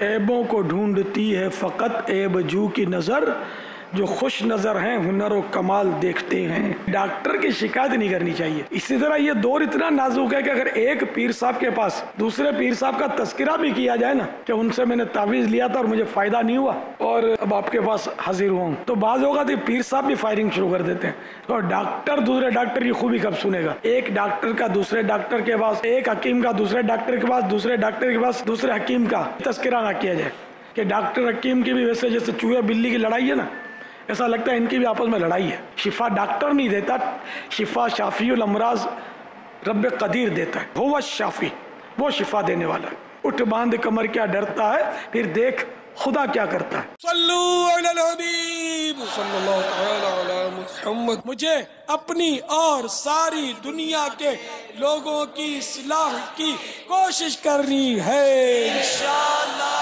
عیبوں کو ڈھونڈتی ہے فقط عیب جو کی نظر، جو خوش نظر ہیں ہنر و کمال دیکھتے ہیں۔ ڈاکٹر کی شکایت نہیں کرنی چاہیے۔ اسی طرح یہ دور اتنا نازک ہے کہ اگر ایک پیر صاحب کے پاس دوسرے پیر صاحب کا تذکرہ بھی کیا جائے نا کہ ان سے میں نے تعویذ لیا تھا اور مجھے فائدہ نہیں ہوا اور اب آپ کے پاس حاضر ہوں، تو بعض اوقات پیر صاحب بھی فائرنگ شروع کر دیتے ہیں۔ اور ڈاکٹر دوسرے ڈاکٹر کی خوبی کب سنے گا؟ ایک ڈاکٹر کا دوسرے ڈاکٹر کے پاس، ایک حکیم کا دوسرے ڈاکٹر کے پاس، دوسرے ڈاکٹر کے پاس دوسرے حکیم کا تذکرہ نہ کیا جائے کہ ڈاکٹر حکیم کی بھی ویسے جیسے چوہے بلی کی لڑائی ہے نا، ایسا لگتا ہے ان کی بھی آپس میں لڑائی ہے۔ شفا ڈاکٹر نہیں دیتا، شفا شافی الامراض رب قدیر دیتا ہے، وہ شافی، وہ شفا دینے والا ہے۔ اٹھ باندھ کمر کیا ڈرتا ہے، پھر دیکھ خدا کیا کرتا ہے۔ صلو علی الحبیب صلی اللہ تعالی علی محمد۔ مجھے اپنی اور ساری دنیا کے لوگوں کی اصلاح کی کوشش کرنی ہے انشاءاللہ۔